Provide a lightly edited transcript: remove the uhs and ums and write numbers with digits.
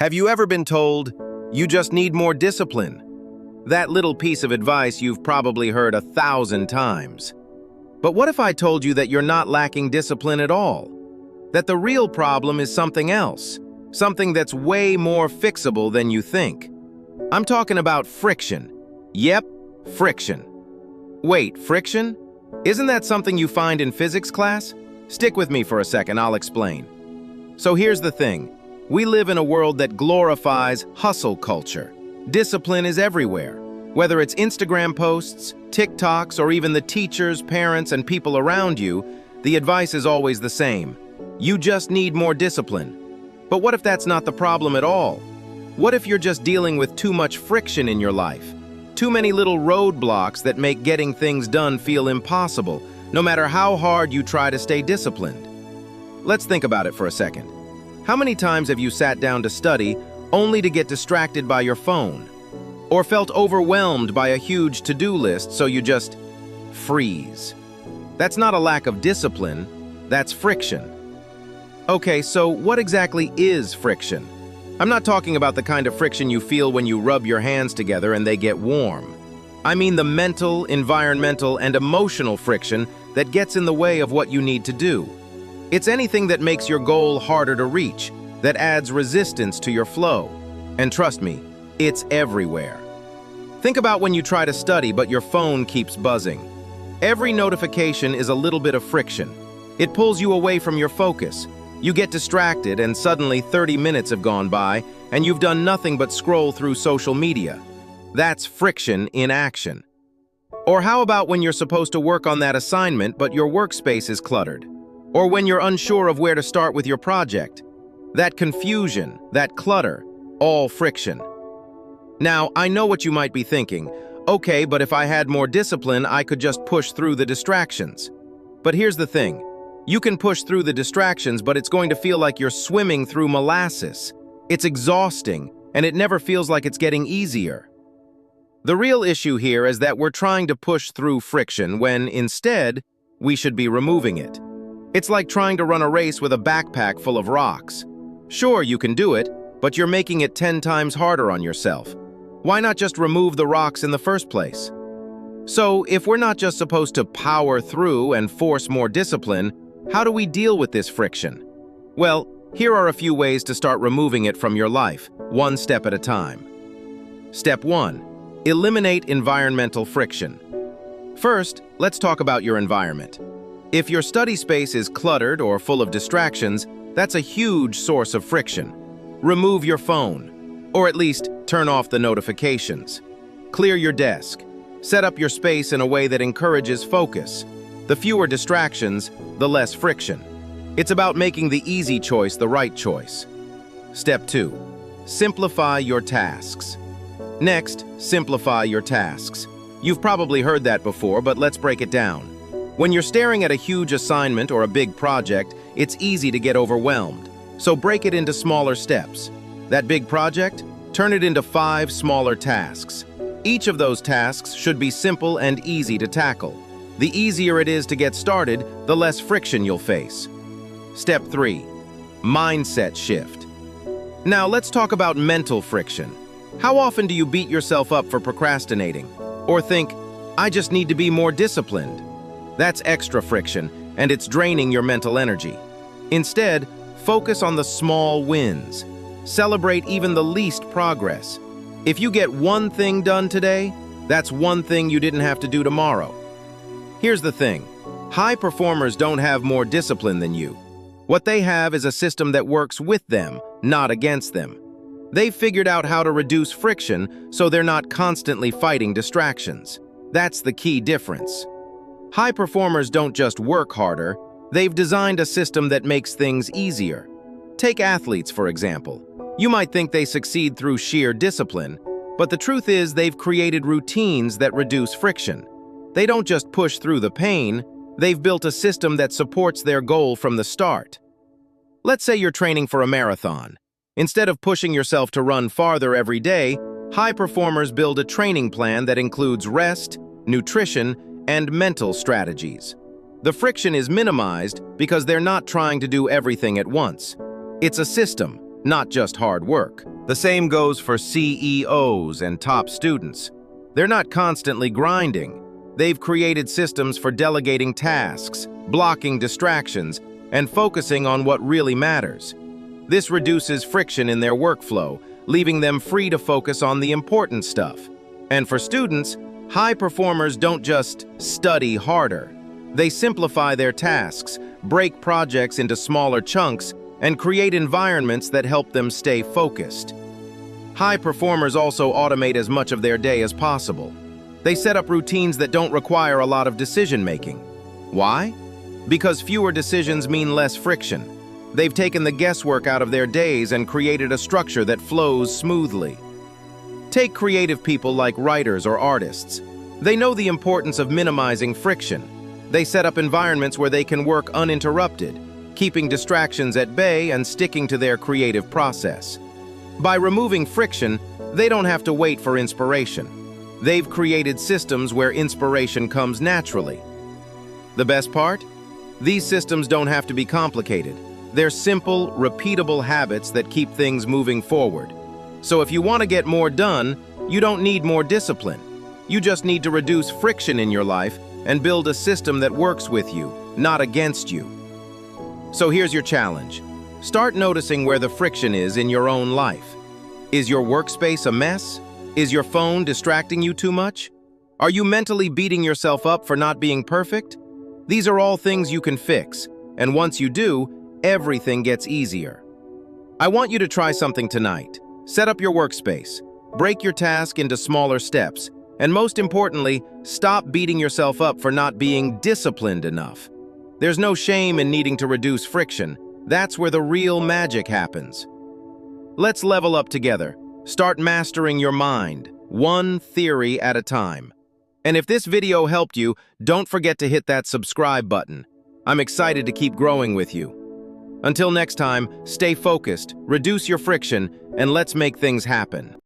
Have you ever been told, you just need more discipline? That little piece of advice you've probably heard 1,000 times. But what if I told you that you're not lacking discipline at all? That the real problem is something else, something that's way more fixable than you think. I'm talking about friction. Yep, friction. Wait, friction? Isn't that something you find in physics class? Stick with me for a second, I'll explain. So here's the thing. We live in a world that glorifies hustle culture. Discipline is everywhere. Whether it's Instagram posts, TikToks, or even the teachers, parents, and people around you, the advice is always the same. You just need more discipline. But what if that's not the problem at all? What if you're just dealing with too much friction in your life? Too many little roadblocks that make getting things done feel impossible, no matter how hard you try to stay disciplined. Let's think about it for a second. How many times have you sat down to study only to get distracted by your phone? Or felt overwhelmed by a huge to-do list so you just freeze? That's not a lack of discipline, that's friction. Okay, so what exactly is friction? I'm not talking about the kind of friction you feel when you rub your hands together and they get warm. I mean the mental, environmental, and emotional friction that gets in the way of what you need to do. It's anything that makes your goal harder to reach, that adds resistance to your flow. And trust me, it's everywhere. Think about when you try to study but your phone keeps buzzing. Every notification is a little bit of friction. It pulls you away from your focus. You get distracted and suddenly 30 minutes have gone by and you've done nothing but scroll through social media. That's friction in action. Or how about when you're supposed to work on that assignment but your workspace is cluttered? Or when you're unsure of where to start with your project? That confusion, that clutter, all friction. Now, I know what you might be thinking. Okay, but if I had more discipline, I could just push through the distractions. But here's the thing. You can push through the distractions, but it's going to feel like you're swimming through molasses. It's exhausting, and it never feels like it's getting easier. The real issue here is that we're trying to push through friction when, instead, we should be removing it. It's like trying to run a race with a backpack full of rocks. Sure, you can do it, but you're making it 10 times harder on yourself. Why not just remove the rocks in the first place? So, if we're not just supposed to power through and force more discipline, how do we deal with this friction? Well, here are a few ways to start removing it from your life, one step at a time. Step 1. Eliminate environmental friction. First, let's talk about your environment. If your study space is cluttered or full of distractions, that's a huge source of friction. Remove your phone, or at least turn off the notifications. Clear your desk. Set up your space in a way that encourages focus. The fewer distractions, the less friction. It's about making the easy choice the right choice. Step 2. Simplify your tasks. Next, simplify your tasks. You've probably heard that before, but let's break it down. When you're staring at a huge assignment or a big project, it's easy to get overwhelmed. So break it into smaller steps. That big project? Turn it into 5 smaller tasks. Each of those tasks should be simple and easy to tackle. The easier it is to get started, the less friction you'll face. Step 3. Mindset shift. Now let's talk about mental friction. How often do you beat yourself up for procrastinating? Or think, I just need to be more disciplined? That's extra friction, and it's draining your mental energy. Instead, focus on the small wins. Celebrate even the least progress. If you get one thing done today, that's one thing you didn't have to do tomorrow. Here's the thing. High performers don't have more discipline than you. What they have is a system that works with them, not against them. They've figured out how to reduce friction so they're not constantly fighting distractions. That's the key difference. High performers don't just work harder, they've designed a system that makes things easier. Take athletes, for example. You might think they succeed through sheer discipline, but the truth is they've created routines that reduce friction. They don't just push through the pain, they've built a system that supports their goal from the start. Let's say you're training for a marathon. Instead of pushing yourself to run farther every day, high performers build a training plan that includes rest, nutrition, and mental strategies. The friction is minimized because they're not trying to do everything at once. It's a system, not just hard work. The same goes for CEOs and top students. They're not constantly grinding. They've created systems for delegating tasks, blocking distractions, and focusing on what really matters. This reduces friction in their workflow, leaving them free to focus on the important stuff. And for students, high performers don't just study harder. They simplify their tasks, break projects into smaller chunks, and create environments that help them stay focused. High performers also automate as much of their day as possible. They set up routines that don't require a lot of decision-making. Why? Because fewer decisions mean less friction. They've taken the guesswork out of their days and created a structure that flows smoothly. Take creative people like writers or artists. They know the importance of minimizing friction. They set up environments where they can work uninterrupted, keeping distractions at bay and sticking to their creative process. By removing friction, they don't have to wait for inspiration. They've created systems where inspiration comes naturally. The best part? These systems don't have to be complicated. They're simple, repeatable habits that keep things moving forward. So if you want to get more done, you don't need more discipline. You just need to reduce friction in your life and build a system that works with you, not against you. So here's your challenge. Start noticing where the friction is in your own life. Is your workspace a mess? Is your phone distracting you too much? Are you mentally beating yourself up for not being perfect? These are all things you can fix, and once you do, everything gets easier. I want you to try something tonight. Set up your workspace, break your task into smaller steps, and most importantly, stop beating yourself up for not being disciplined enough. There's no shame in needing to reduce friction. That's where the real magic happens. Let's level up together. Start mastering your mind, one theory at a time. And if this video helped you, don't forget to hit that subscribe button. I'm excited to keep growing with you. Until next time, stay focused, reduce your friction, and let's make things happen.